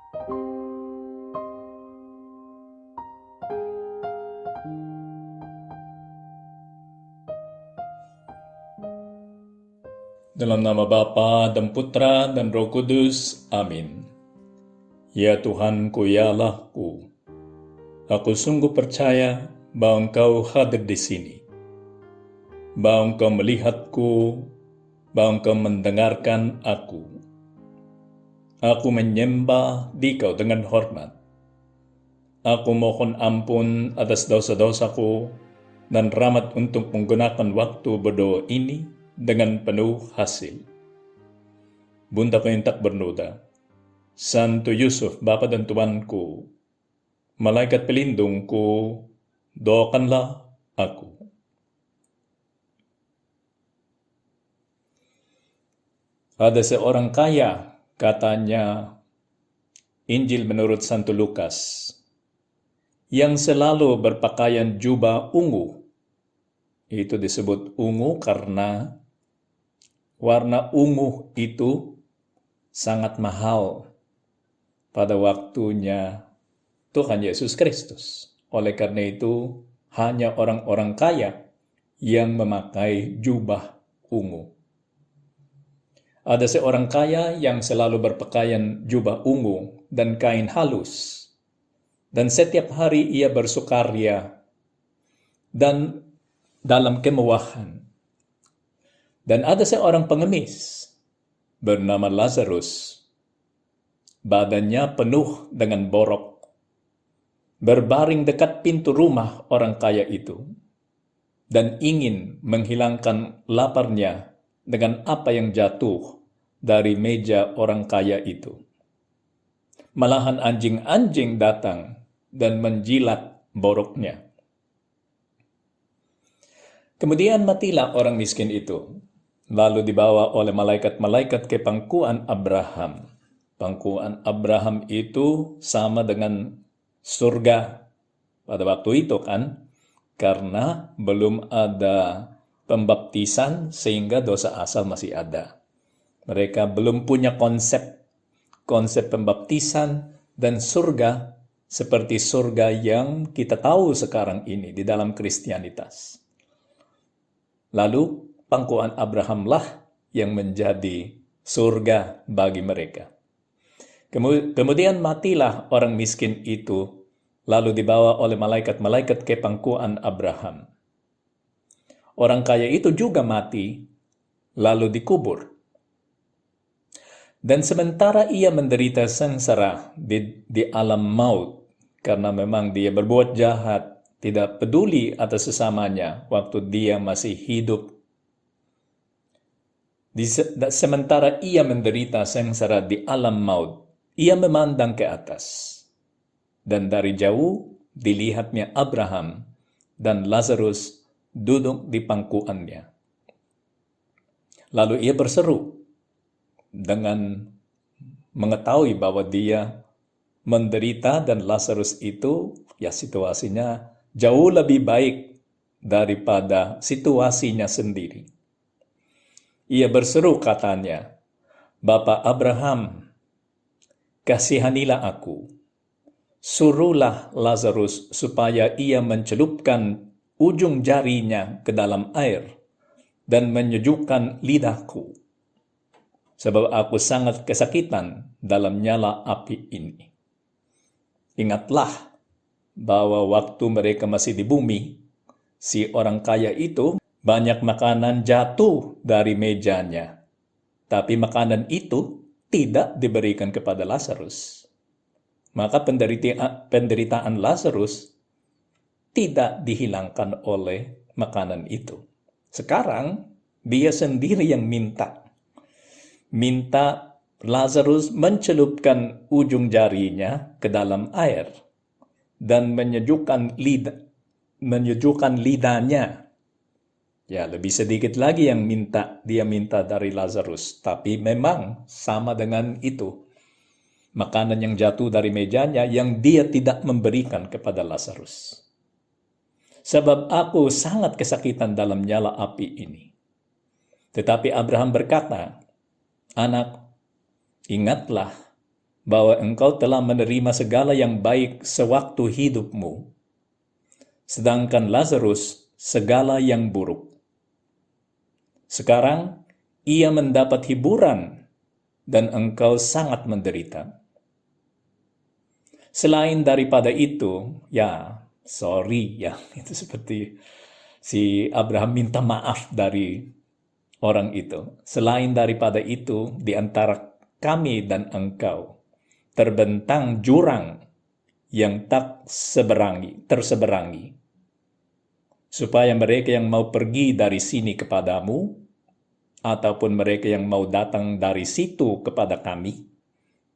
Dalam nama Bapa dan Putra dan Roh Kudus. Amin. Ya Tuhanku, ya Allahku, aku sungguh percaya bahwa Engkau hadir di sini, bahwa Engkau melihatku, bahwa Engkau mendengarkan aku. Aku menyembah Dikau dengan hormat. Aku mohon ampun atas dosa-dosaku dan rahmat untuk menggunakan waktu berdoa ini dengan penuh hasil. Bundaku yang tak bernoda, Santo Yusuf, Bapa dan Tuanku, malaikat pelindungku, doakanlah aku. Ada seorang kaya, katanya Injil menurut Santo Lukas, yang selalu berpakaian jubah ungu. Itu disebut ungu karena warna ungu itu sangat mahal pada waktunya Tuhan Yesus Kristus. Oleh karena itu, hanya orang-orang kaya yang memakai jubah ungu. Ada seorang kaya yang selalu berpakaian jubah ungu dan kain halus. Dan setiap hari ia bersukaria dan dalam kemewahan. Dan ada seorang pengemis bernama Lazarus. Badannya penuh dengan borok, berbaring dekat pintu rumah orang kaya itu, dan ingin menghilangkan laparnya dengan apa yang jatuh dari meja orang kaya itu. Malahan anjing-anjing datang dan menjilat boroknya. Kemudian matilah orang miskin itu, lalu dibawa oleh malaikat-malaikat ke pangkuan Abraham. Pangkuan Abraham itu sama dengan surga pada waktu itu kan, karena belum ada pembaptisan sehingga dosa asal masih ada. Mereka belum punya konsep pembaptisan dan surga seperti surga yang kita tahu sekarang ini di dalam Kristianitas. Lalu pangkuan Abrahamlah yang menjadi surga bagi mereka. Kemudian matilah orang miskin itu, lalu dibawa oleh malaikat-malaikat ke pangkuan Abraham. Orang kaya itu juga mati, lalu dikubur. Dan sementara ia menderita sengsara di alam maut, karena memang dia berbuat jahat, tidak peduli atas sesamanya waktu dia masih hidup. Sementara ia menderita sengsara di alam maut, ia memandang ke atas. Dan dari jauh dilihatnya Abraham dan Lazarus duduk di pangkuannya. Lalu ia berseru dengan mengetahui bahwa dia menderita dan Lazarus itu ya situasinya jauh lebih baik daripada situasinya sendiri. Ia berseru katanya, "Bapa Abraham, kasihanilah aku. Suruhlah Lazarus supaya ia mencelupkan ujung jarinya ke dalam air dan menyejukkan lidahku. Sebab aku sangat kesakitan dalam nyala api ini." Ingatlah bahwa waktu mereka masih di bumi, si orang kaya itu banyak makanan jatuh dari mejanya. Tapi makanan itu tidak diberikan kepada Lazarus. Maka penderitaan Lazarus tidak dihilangkan oleh makanan itu. Sekarang dia sendiri yang minta Lazarus mencelupkan ujung jarinya ke dalam air dan menyejukkan lidahnya. Ya, lebih sedikit lagi yang dia minta dari Lazarus, tapi memang sama dengan itu. Makanan yang jatuh dari mejanya yang dia tidak memberikan kepada Lazarus. Sebab aku sangat kesakitan dalam nyala api ini. Tetapi Abraham berkata, "Anak, ingatlah bahwa engkau telah menerima segala yang baik sewaktu hidupmu, sedangkan Lazarus segala yang buruk. Sekarang ia mendapat hiburan dan engkau sangat menderita. Selain daripada itu, ya sorry ya, itu seperti si Abraham minta maaf dari orang itu. Selain daripada itu, di antara kami dan engkau terbentang jurang yang tak terseberangi, supaya mereka yang mau pergi dari sini kepadamu, ataupun mereka yang mau datang dari situ kepada kami,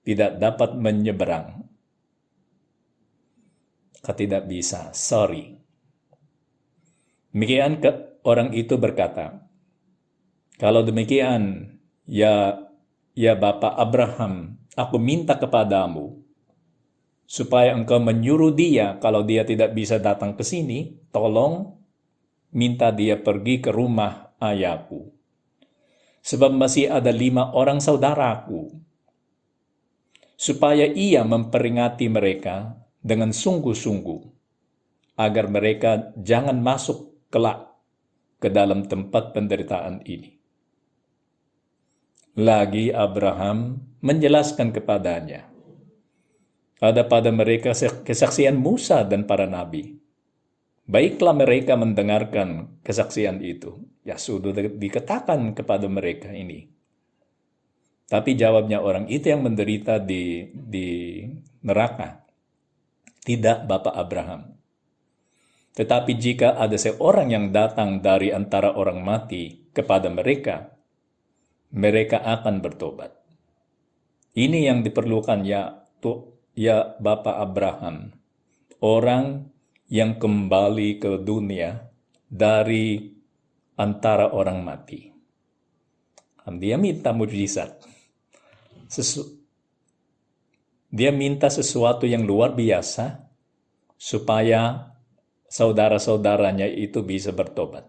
tidak dapat menyeberang. Kau tidak bisa, sorry. Demikian orang itu berkata, kalau demikian, ya Bapa Abraham, aku minta kepadamu, supaya engkau menyuruh dia, kalau dia tidak bisa datang ke sini, tolong minta dia pergi ke rumah ayahku. Sebab masih ada 5 orang saudaraku, supaya ia memperingati mereka dengan sungguh-sungguh, agar mereka jangan masuk kelak ke dalam tempat penderitaan ini. Lagi Abraham menjelaskan kepadanya, ada pada mereka kesaksian Musa dan para nabi. Baiklah mereka mendengarkan kesaksian itu. Ya sudah dikatakan kepada mereka ini. Tapi jawabnya orang itu yang menderita di neraka, tidak Bapak Abraham. Tetapi jika ada seorang yang datang dari antara orang mati kepada mereka, mereka akan bertobat. Ini yang diperlukan ya Bapak Abraham, orang yang kembali ke dunia dari antara orang mati. Dia minta mukjizat. Dia minta sesuatu yang luar biasa supaya saudara-saudaranya itu bisa bertobat.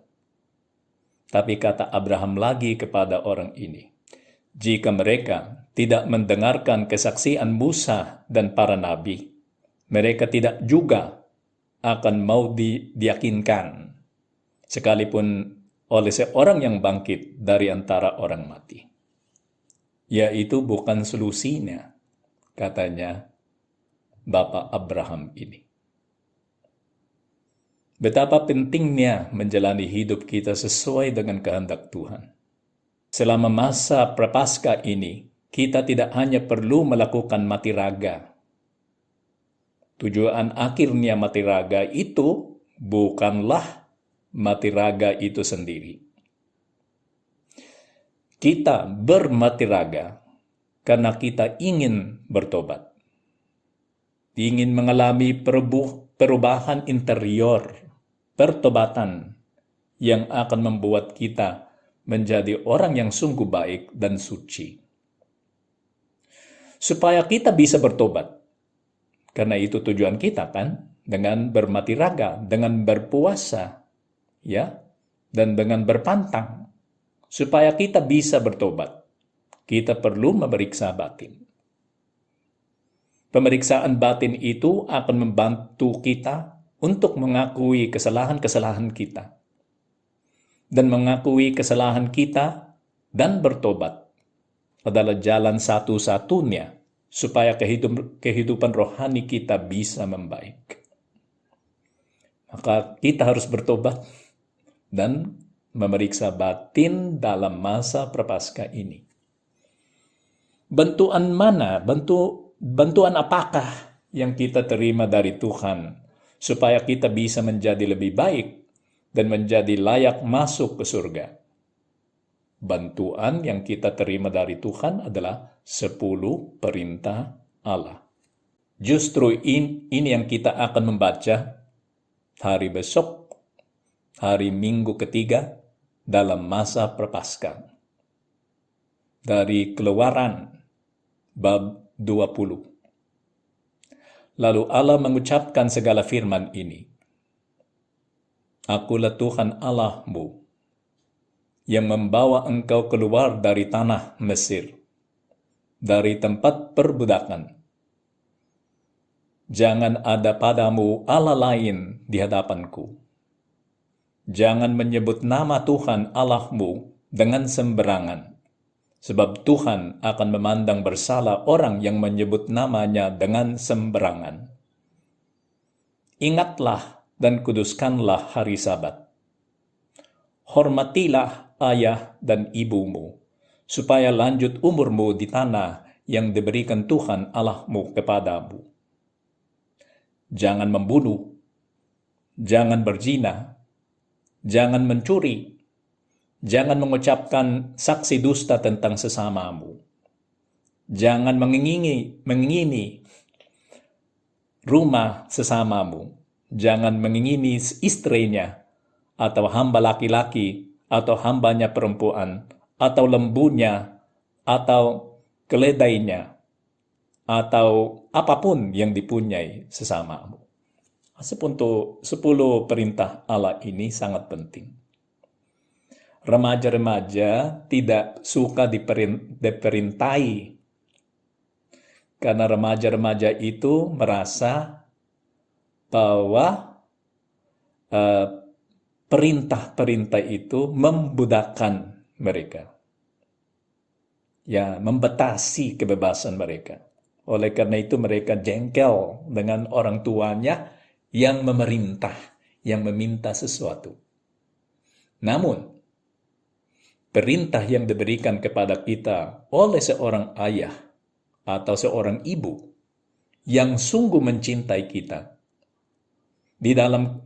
Tapi kata Abraham lagi kepada orang ini, jika mereka tidak mendengarkan kesaksian Musa dan para nabi, mereka tidak juga akan mau diyakinkan, sekalipun oleh seorang yang bangkit dari antara orang mati. Yaitu bukan solusinya, katanya Bapak Abraham ini. Betapa pentingnya menjalani hidup kita sesuai dengan kehendak Tuhan. Selama masa prapaskah ini, kita tidak hanya perlu melakukan mati raga. Tujuan akhirnya mati raga itu bukanlah mati raga itu sendiri. Kita bermati raga karena kita ingin bertobat. Ingin mengalami perubahan interior, pertobatan yang akan membuat kita menjadi orang yang sungguh baik dan suci. Supaya kita bisa bertobat. Karena itu tujuan kita kan, dengan bermati raga, dengan berpuasa, ya, dan dengan berpantang. Supaya kita bisa bertobat, kita perlu memeriksa batin. Pemeriksaan batin itu akan membantu kita untuk mengakui kesalahan-kesalahan kita. Dan mengakui kesalahan kita dan bertobat adalah jalan satu-satunya supaya kehidupan rohani kita bisa membaik. Maka kita harus bertobat dan memeriksa batin dalam masa prapaskah ini. Bantuan mana, bantuan apakah yang kita terima dari Tuhan supaya kita bisa menjadi lebih baik dan menjadi layak masuk ke surga? Bantuan yang kita terima dari Tuhan adalah 10 perintah Allah. Justru ini yang kita akan membaca hari besok, hari Minggu ketiga, dalam masa prapaskah. Dari Keluaran bab 20. Lalu Allah mengucapkan segala firman ini. Akulah Tuhan Allahmu, yang membawa engkau keluar dari tanah Mesir, dari tempat perbudakan. Jangan ada padamu Allah lain di hadapanku. Jangan menyebut nama Tuhan Allahmu dengan sembarangan, sebab Tuhan akan memandang bersalah orang yang menyebut namanya dengan sembarangan. Ingatlah dan kuduskanlah hari Sabat. Hormatilah ayah dan ibumu, supaya lanjut umurmu di tanah yang diberikan Tuhan Allahmu kepadamu. Jangan membunuh, jangan berzina, jangan mencuri, jangan mengucapkan saksi dusta tentang sesamamu, jangan mengingini rumah sesamamu, jangan mengingini istrinya, atau hamba laki-laki, atau hambanya perempuan, atau lembunya, atau keledainya, atau apapun yang dipunyai sesamamu. 10 perintah Allah ini sangat penting. Remaja-remaja tidak suka diperintahi, karena remaja-remaja itu merasa bahwa perintah-perintah itu membudakkan mereka. Ya, membatasi kebebasan mereka. Oleh karena itu mereka jengkel dengan orang tuanya yang memerintah, yang meminta sesuatu. Namun, perintah yang diberikan kepada kita oleh seorang ayah atau seorang ibu yang sungguh mencintai kita, di dalam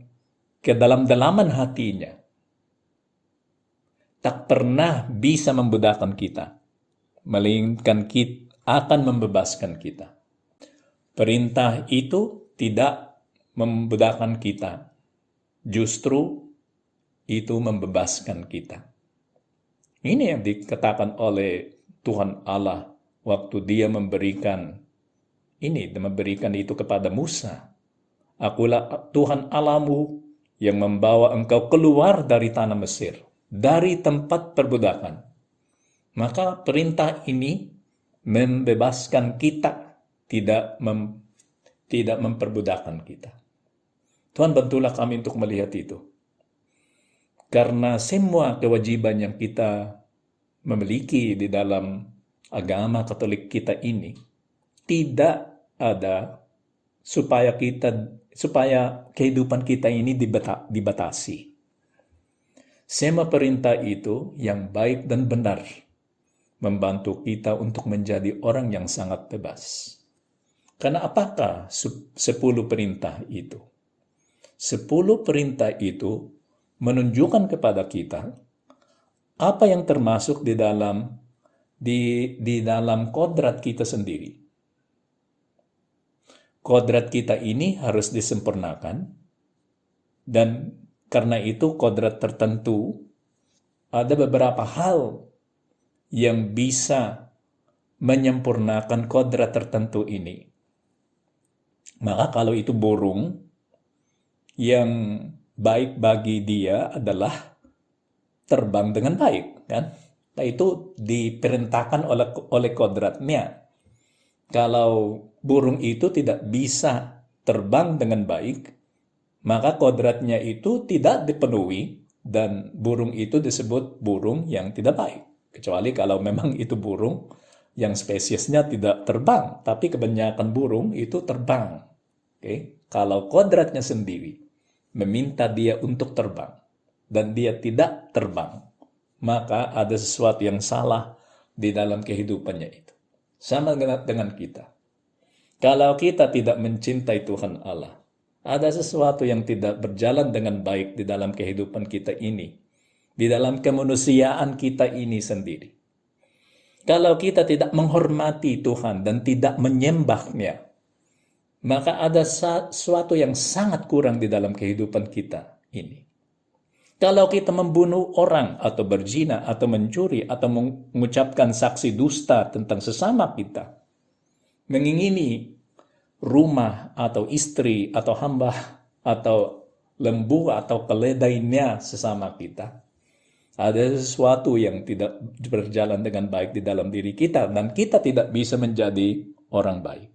kedalaman hatinya, tak pernah bisa membudakkan kita, melainkan kita akan membebaskan kita. Perintah itu tidak membudakkan kita, justru itu membebaskan kita. Ini yang dikatakan oleh Tuhan Allah waktu Dia memberikan itu kepada Musa. Akulah Tuhan Allahmu yang membawa engkau keluar dari tanah Mesir, dari tempat perbudakan. Maka perintah ini membebaskan kita, tidak memperbudakkan kita. Tuhan, bantulah kami untuk melihat itu. Karena semua kewajiban yang kita memiliki di dalam agama Katolik kita ini tidak ada supaya kehidupan kita ini dibatasi. Semua perintah itu yang baik dan benar membantu kita untuk menjadi orang yang sangat bebas. Karena apakah 10 perintah itu? 10 perintah itu menunjukkan kepada kita apa yang termasuk di dalam kodrat kita sendiri. Kodrat kita ini harus disempurnakan, dan karena itu kodrat tertentu ada beberapa hal yang bisa menyempurnakan kodrat tertentu ini. Maka kalau itu burung, yang baik bagi dia adalah terbang dengan baik, kan? Nah, itu diperintahkan oleh kodratnya. Kalau burung itu tidak bisa terbang dengan baik, maka kodratnya itu tidak dipenuhi, dan burung itu disebut burung yang tidak baik. Kecuali kalau memang itu burung yang spesiesnya tidak terbang, tapi kebanyakan burung itu terbang. Oke? Kalau kodratnya sendiri meminta dia untuk terbang, dan dia tidak terbang, maka ada sesuatu yang salah di dalam kehidupannya itu. Sama dengan kita. Kalau kita tidak mencintai Tuhan Allah, ada sesuatu yang tidak berjalan dengan baik di dalam kehidupan kita ini, di dalam kemanusiaan kita ini sendiri. Kalau kita tidak menghormati Tuhan dan tidak menyembahnya, maka ada sesuatu yang sangat kurang di dalam kehidupan kita ini. Kalau kita membunuh orang, atau berzina, atau mencuri, atau mengucapkan saksi dusta tentang sesama kita, mengingini rumah, atau istri, atau hamba, atau lembu, atau keledainya sesama kita, Ada sesuatu yang tidak berjalan dengan baik di dalam diri kita dan kita tidak bisa menjadi orang baik.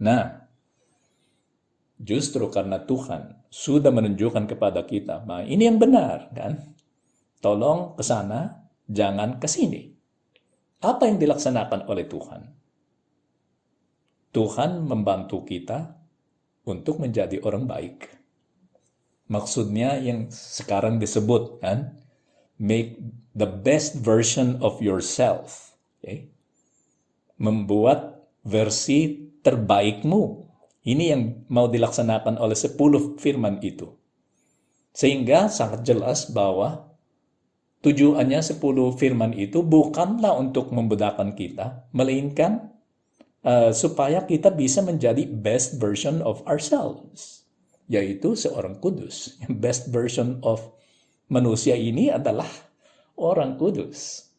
Nah, justru karena Tuhan sudah menunjukkan kepada kita, nah ini yang benar kan? Tolong ke sana, jangan ke sini. Apa yang dilaksanakan oleh Tuhan? Tuhan membantu kita untuk menjadi orang baik. Maksudnya yang sekarang disebut kan, make the best version of yourself. Okay? Membuat versi terbaikmu. Ini yang mau dilaksanakan oleh 10 firman itu. Sehingga sangat jelas bahwa tujuannya 10 firman itu bukanlah untuk membedakan kita, melainkan supaya kita bisa menjadi best version of ourselves. Yaitu seorang kudus. Best version of manusia ini adalah orang kudus.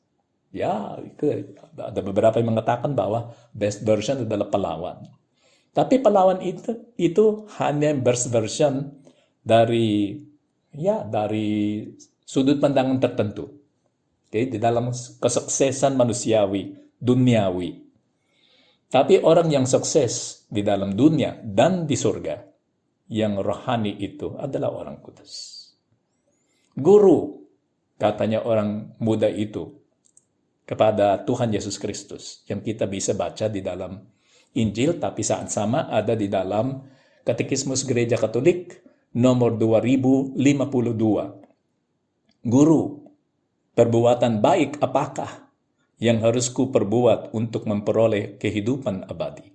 Ya, ada beberapa yang mengatakan bahwa best version adalah pelawan. Tapi pelawan itu hanya best version dari sudut pandangan tertentu. Okay? Di dalam kesuksesan manusiawi, duniawi. Tapi orang yang sukses di dalam dunia dan di surga, yang rohani itu adalah orang kudus. Guru, katanya orang muda itu, kepada Tuhan Yesus Kristus, yang kita bisa baca di dalam Injil, tapi saat sama ada di dalam Katekismus Gereja Katolik nomor 2052. Guru, perbuatan baik apakah yang harus ku perbuat untuk memperoleh kehidupan abadi?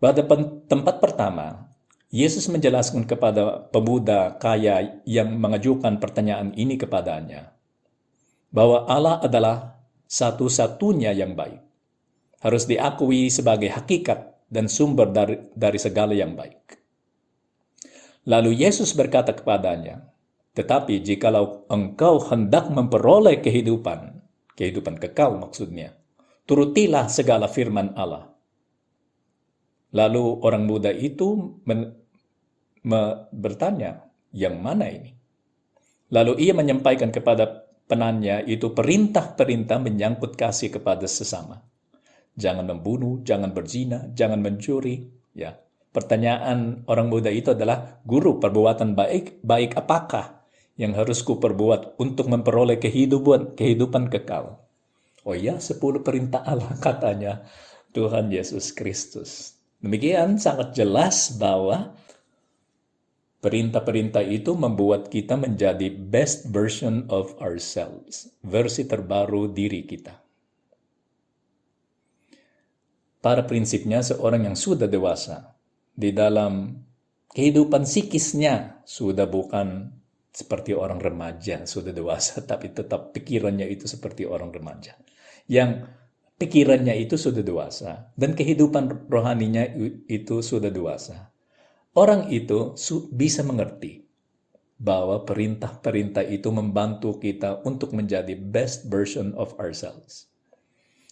Pada tempat pertama, Yesus menjelaskan kepada pemuda kaya yang mengajukan pertanyaan ini kepadanya, bahwa Allah adalah satu-satunya yang baik. Harus diakui sebagai hakikat dan sumber dari segala yang baik. Lalu Yesus berkata kepadanya, tetapi jikalau engkau hendak memperoleh kehidupan kekal maksudnya, turutilah segala firman Allah. Lalu orang muda itu bertanya, yang mana ini? Lalu ia menyampaikan kepada penanya itu perintah-perintah menyangkut kasih kepada sesama. Jangan membunuh, jangan berzina, jangan mencuri. Ya, pertanyaan orang muda itu adalah, guru, perbuatan baik apakah yang harus ku perbuat untuk memperoleh kehidupan kekal? Oh ya, 10 perintah Allah, katanya Tuhan Yesus Kristus. Demikian sangat jelas bahwa perintah-perintah itu membuat kita menjadi best version of ourselves, versi terbaru diri kita. Pada prinsipnya seorang yang sudah dewasa, di dalam kehidupan psikisnya sudah bukan seperti orang remaja, sudah dewasa, tapi tetap pikirannya itu seperti orang remaja. Yang pikirannya itu sudah dewasa, dan kehidupan rohaninya itu sudah dewasa. Orang itu bisa mengerti bahwa perintah-perintah itu membantu kita untuk menjadi best version of ourselves.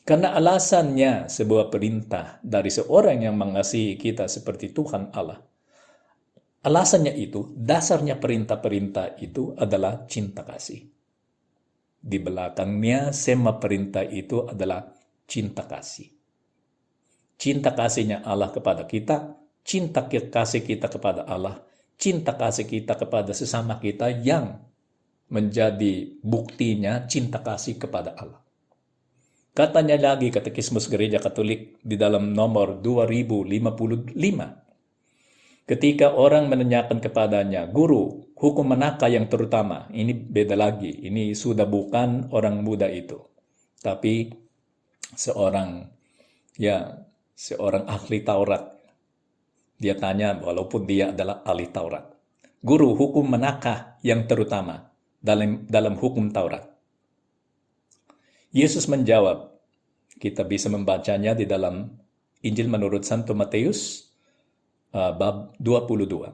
Karena alasannya sebuah perintah dari seorang yang mengasihi kita seperti Tuhan Allah. Alasannya itu, dasarnya perintah-perintah itu adalah cinta kasih. Di belakangnya semua perintah itu adalah cinta kasih. Cinta kasihnya Allah kepada kita, cinta kasih kita kepada Allah, cinta kasih kita kepada sesama kita yang menjadi buktinya cinta kasih kepada Allah. Katanya lagi Katekismus Gereja Katolik di dalam nomor 2055. Ketika orang menanyakan kepadanya, guru, hukum manakah yang terutama? Ini beda lagi, ini sudah bukan orang muda itu. Tapi seorang ahli Taurat. Dia tanya walaupun dia adalah ahli Taurat. Guru, hukum manakah yang terutama dalam hukum Taurat? Yesus menjawab, kita bisa membacanya di dalam Injil menurut Santo Matius, bab 22.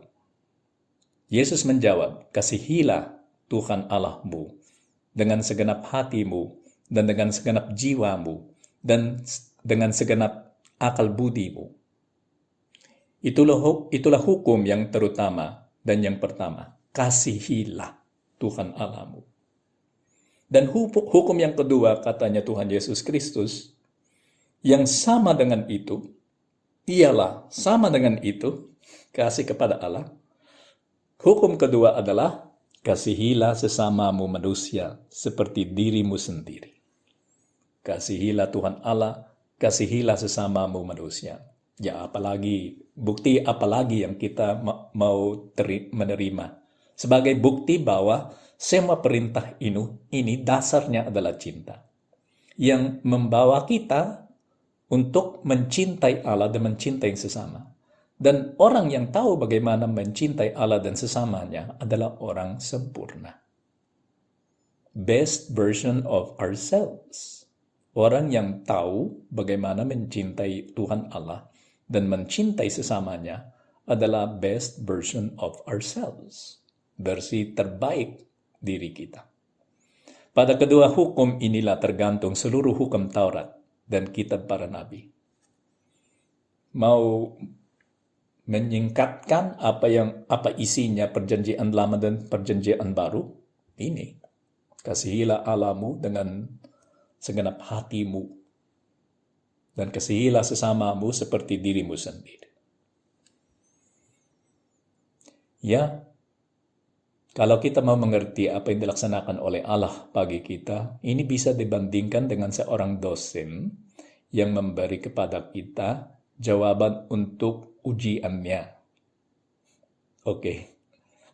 Yesus menjawab, kasihilah Tuhan Allahmu dengan segenap hatimu dan dengan segenap jiwamu dan dengan segenap akal budimu. Itulah hukum yang terutama dan yang pertama. Kasihilah Tuhan Allahmu. Dan hukum yang kedua, katanya Tuhan Yesus Kristus, yang sama dengan itu, ialah sama dengan itu, kasih kepada Allah. Hukum kedua adalah, kasihilah sesamamu manusia seperti dirimu sendiri. Kasihilah Tuhan Allah, kasihilah sesamamu manusia. Ya, bukti apalagi yang kita mau menerima. Sebagai bukti bahwa semua perintah ini dasarnya adalah cinta. Yang membawa kita untuk mencintai Allah dan mencintai sesama. Dan orang yang tahu bagaimana mencintai Allah dan sesamanya adalah orang sempurna. Best version of ourselves. Orang yang tahu bagaimana mencintai Tuhan Allah dan mencintai sesamanya adalah best version of ourselves. Versi terbaik diri kita. Pada kedua hukum inilah tergantung seluruh hukum Taurat dan kitab para nabi. Mau menyingkatkan apa isinya perjanjian lama dan perjanjian baru? Ini. Kasihilah Allahmu dengan segenap hatimu dan kasihilah sesamamu seperti dirimu sendiri. Ya, kalau kita mau mengerti apa yang dilaksanakan oleh Allah bagi kita, ini bisa dibandingkan dengan seorang dosen yang memberi kepada kita jawaban untuk ujiannya. Oke,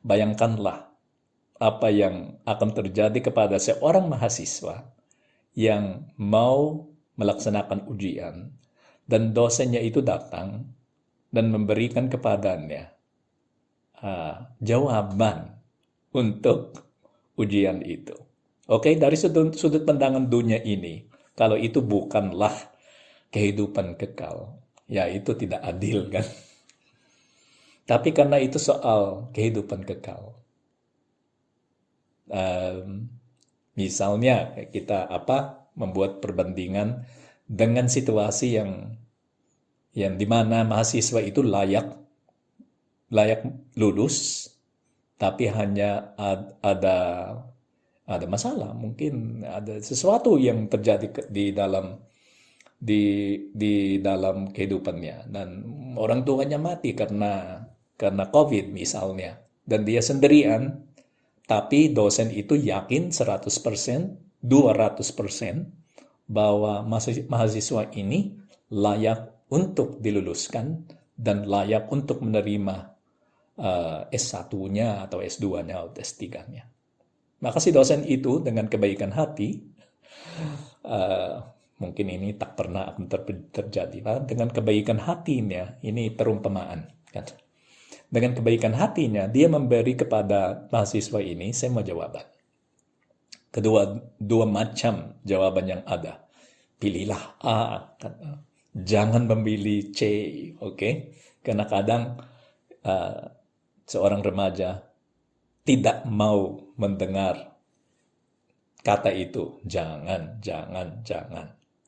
bayangkanlah apa yang akan terjadi kepada seorang mahasiswa yang mau melaksanakan ujian dan dosennya itu datang dan memberikan kepadanya jawaban untuk ujian itu. Oke, dari sudut pandangan dunia ini, kalau itu bukanlah kehidupan kekal, ya itu tidak adil kan. Tapi karena itu soal kehidupan kekal. Misalnya kita membuat perbandingan dengan situasi yang dimana mahasiswa itu layak lulus, tapi hanya ada masalah, mungkin ada sesuatu yang terjadi di dalam kehidupannya dan orang tuanya mati karena COVID misalnya, dan dia sendirian. Tapi dosen itu yakin 100%, 200% bahwa mahasiswa ini layak untuk diluluskan dan layak untuk menerima S1-nya atau S2-nya atau S3-nya. Maka si dosen itu dengan kebaikan hati, mungkin ini tak pernah akan terjadi. Dengan kebaikan hatinya, ini perumpamaan, kan? Dengan kebaikan hatinya, dia memberi kepada mahasiswa ini semua jawaban. Dua macam jawaban yang ada. Pilihlah A, jangan memilih C, oke? Karena kadang seorang remaja tidak mau mendengar kata itu, jangan.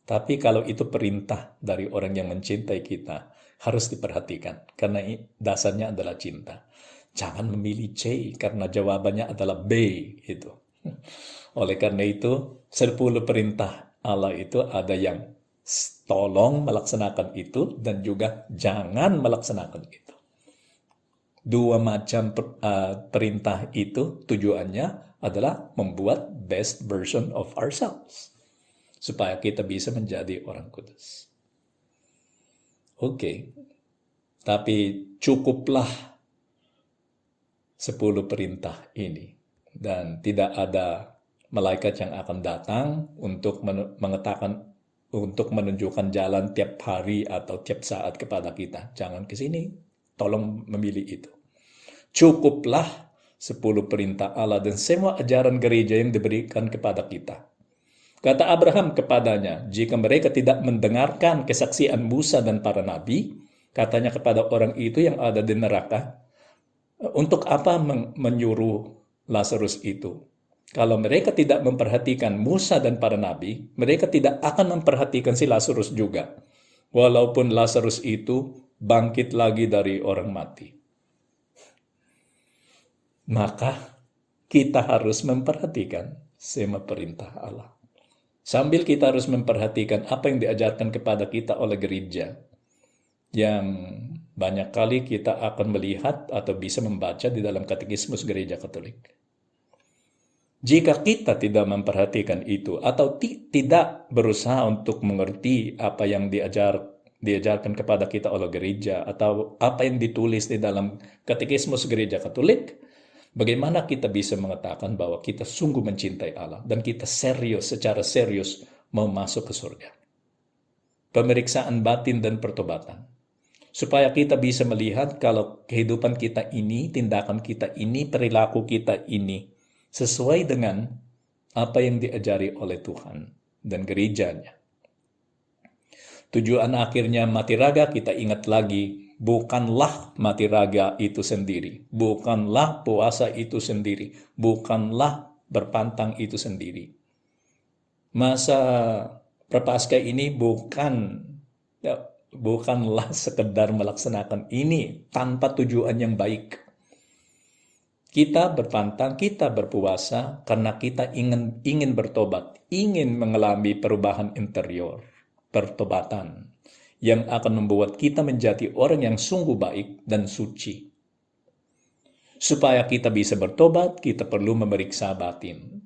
Tapi kalau itu perintah dari orang yang mencintai kita, harus diperhatikan, karena dasarnya adalah cinta. Jangan memilih C, karena jawabannya adalah B. Itu. Oleh karena itu, 10 perintah Allah itu ada yang tolong melaksanakan itu, dan juga jangan melaksanakan itu. Dua macam perintah itu tujuannya adalah membuat best version of ourselves, supaya kita bisa menjadi orang kudus. Oke, tapi cukuplah 10 perintah ini. Dan tidak ada malaikat yang akan datang untuk untuk menunjukkan jalan tiap hari atau tiap saat kepada kita. Jangan ke sini, tolong memilih itu. Cukuplah 10 perintah Allah dan semua ajaran gereja yang diberikan kepada kita. Kata Abraham kepadanya, jika mereka tidak mendengarkan kesaksian Musa dan para nabi, katanya kepada orang itu yang ada di neraka, untuk apa menyuruh Lazarus itu? Kalau mereka tidak memperhatikan Musa dan para nabi, mereka tidak akan memperhatikan si Lazarus juga. Walaupun Lazarus itu bangkit lagi dari orang mati. Maka kita harus memperhatikan semua perintah Allah. Sambil kita harus memperhatikan apa yang diajarkan kepada kita oleh gereja, yang banyak kali kita akan melihat atau bisa membaca di dalam katekismus gereja Katolik. Jika kita tidak memperhatikan itu atau tidak berusaha untuk mengerti apa yang diajarkan kepada kita oleh gereja atau apa yang ditulis di dalam katekismus gereja Katolik, bagaimana kita bisa mengatakan bahwa kita sungguh mencintai Allah dan kita secara serius mau masuk ke surga? Pemeriksaan batin dan pertobatan. Supaya kita bisa melihat kalau kehidupan kita ini, tindakan kita ini, perilaku kita ini sesuai dengan apa yang diajari oleh Tuhan dan gerejanya. Tujuan akhirnya mati raga, kita ingat lagi, bukanlah mati raga itu sendiri, bukanlah puasa itu sendiri, bukanlah berpantang itu sendiri. Masa Prapaskah ini bukanlah sekedar melaksanakan ini tanpa tujuan yang baik. Kita berpantang, kita berpuasa karena kita ingin bertobat, ingin mengalami perubahan interior, pertobatan yang akan membuat kita menjadi orang yang sungguh baik dan suci. Supaya kita bisa bertobat, kita perlu memeriksa batin.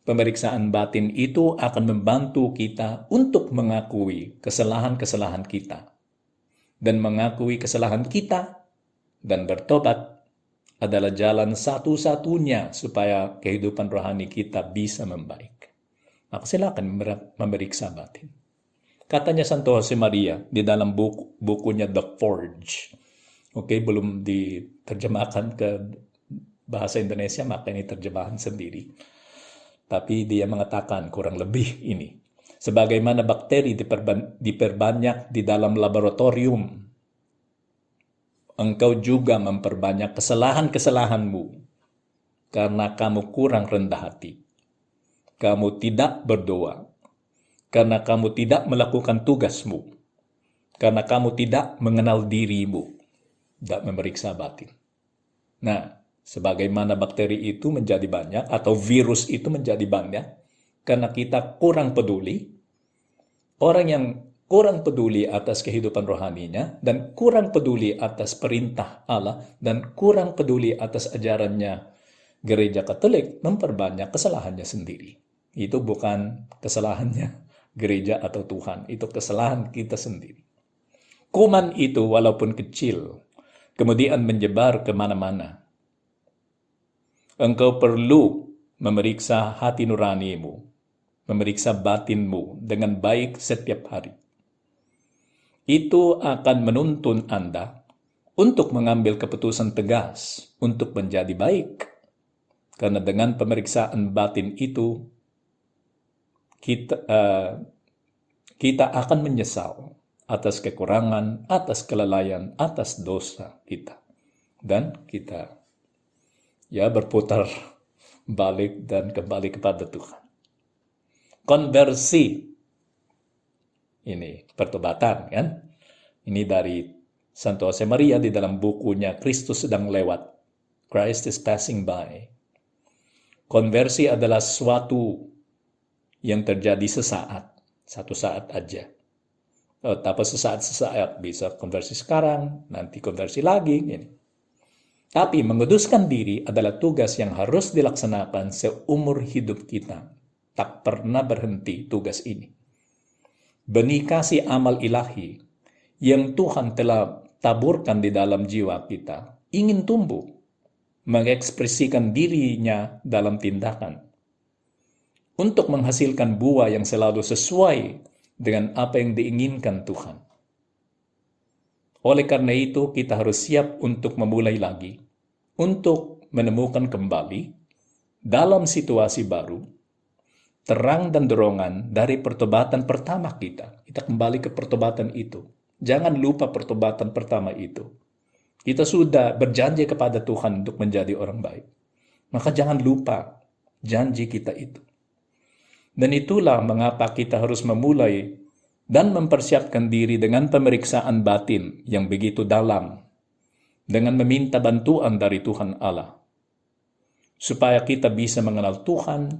Pemeriksaan batin itu akan membantu kita untuk mengakui kesalahan-kesalahan kita dan mengakui kesalahan kita dan bertobat adalah jalan satu-satunya supaya kehidupan rohani kita bisa membaik. Maka silakan memeriksa batin. Katanya Santo Josemaria di dalam bukunya The Forge. Belum diterjemahkan ke bahasa Indonesia, maka ini terjemahan sendiri. Tapi dia mengatakan kurang lebih ini. Sebagaimana bakteri diperbanyak di dalam laboratorium, engkau juga memperbanyak kesalahan-kesalahanmu karena kamu kurang rendah hati. Kamu tidak berdoa karena kamu tidak melakukan tugasmu, karena kamu tidak mengenal dirimu, tidak memeriksa batin. Nah, sebagaimana bakteri itu menjadi banyak atau virus itu menjadi banyak karena kita kurang peduli. Orang yang kurang peduli atas kehidupan rohaninya dan kurang peduli atas perintah Allah dan kurang peduli atas ajarannya gereja Katolik memperbanyak kesalahannya sendiri. Itu bukan kesalahannya gereja atau Tuhan, itu kesalahan kita sendiri. Kuman itu walaupun kecil, kemudian menyebar kemana-mana. Engkau perlu memeriksa hati nuranimu, memeriksa batinmu dengan baik setiap hari. Itu akan menuntun Anda untuk mengambil keputusan tegas untuk menjadi baik. Karena dengan pemeriksaan batin itu, kita akan menyesal atas kekurangan, atas kelalaian, atas dosa kita. Dan kita berputar balik dan kembali kepada Tuhan. Konversi. Ini pertobatan kan? Ini dari Santo Josemaria di dalam bukunya Kristus sedang lewat. Christ is passing by. Konversi adalah sesuatu yang terjadi sesaat. Satu saat aja. Tapi sesaat bisa konversi sekarang, nanti konversi lagi. Gini. Tapi menguduskan diri adalah tugas yang harus dilaksanakan seumur hidup kita. Tak pernah berhenti tugas ini. Benih kasih amal ilahi yang Tuhan telah taburkan di dalam jiwa kita ingin tumbuh, mengekspresikan dirinya dalam tindakan untuk menghasilkan buah yang selalu sesuai dengan apa yang diinginkan Tuhan. Oleh karena itu, kita harus siap untuk memulai lagi, untuk menemukan kembali dalam situasi baru, terang dan dorongan dari pertobatan pertama kita. Kita kembali ke pertobatan itu. Jangan lupa pertobatan pertama itu. Kita sudah berjanji kepada Tuhan untuk menjadi orang baik. Maka jangan lupa janji kita itu. Dan itulah mengapa kita harus memulai dan mempersiapkan diri dengan pemeriksaan batin yang begitu dalam, dengan meminta bantuan dari Tuhan Allah, supaya kita bisa mengenal Tuhan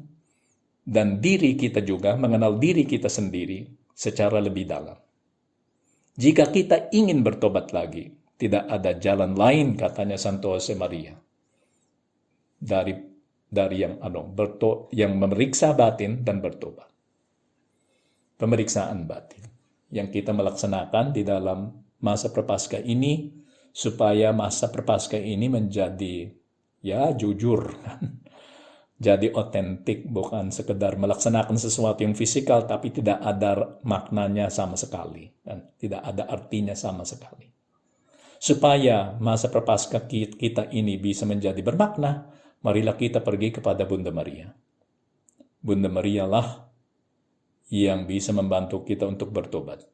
dan diri kita juga, mengenal diri kita sendiri secara lebih dalam. Jika kita ingin bertobat lagi, tidak ada jalan lain, katanya Santo Josemaria, dari yang memeriksa batin dan bertobat. Pemeriksaan batin yang kita melaksanakan di dalam masa Prapaskah ini, supaya masa Prapaskah ini menjadi jujur, jadi otentik, bukan sekedar melaksanakan sesuatu yang fisikal tapi tidak ada maknanya sama sekali, dan tidak ada artinya sama sekali. Supaya masa Prapaskah kita ini bisa menjadi bermakna, marilah kita pergi kepada Bunda Maria. Bunda Maria lah yang bisa membantu kita untuk bertobat.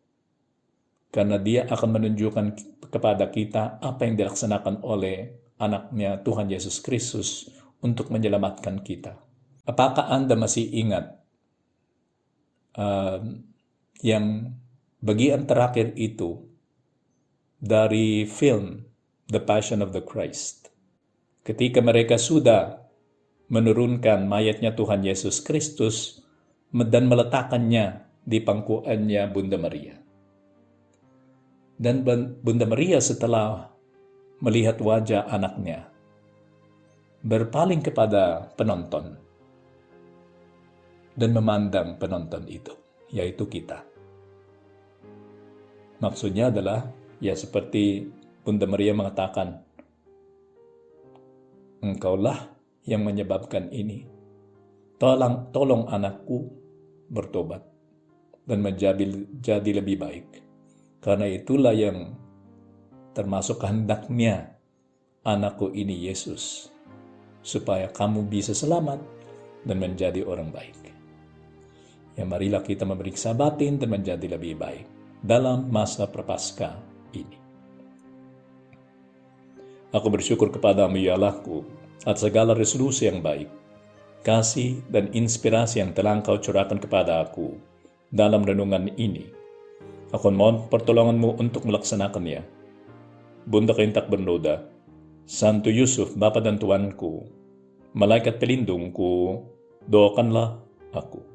Karena dia akan menunjukkan kepada kita apa yang dilaksanakan oleh anaknya Tuhan Yesus Kristus untuk menyelamatkan kita. Apakah Anda masih ingat yang bagian terakhir itu dari film The Passion of the Christ? Ketika mereka sudah menurunkan mayatnya Tuhan Yesus Kristus dan meletakkannya di pangkuannya Bunda Maria. Dan Bunda Maria setelah melihat wajah anaknya, berpaling kepada penonton dan memandang penonton itu, yaitu kita. Maksudnya adalah, seperti Bunda Maria mengatakan, engkaulah yang menyebabkan ini. Tolong anakku bertobat dan menjadi lebih baik. Karena itulah yang termasuk kehendaknya anakku ini Yesus, supaya kamu bisa selamat dan menjadi orang baik. Marilah kita memeriksa batin dan menjadi lebih baik dalam masa Prapaskah ini. Aku bersyukur kepadamu ya Allahku atas segala resolusi yang baik, kasih dan inspirasi yang telah Engkau curahkan kepada aku dalam renungan ini. Aku mohon pertolonganmu untuk melaksanakannya. Bunda Kaintak Bernoda, Santo Yusuf, Bapa dan Tuanku, Malaikat pelindungku, doakanlah aku.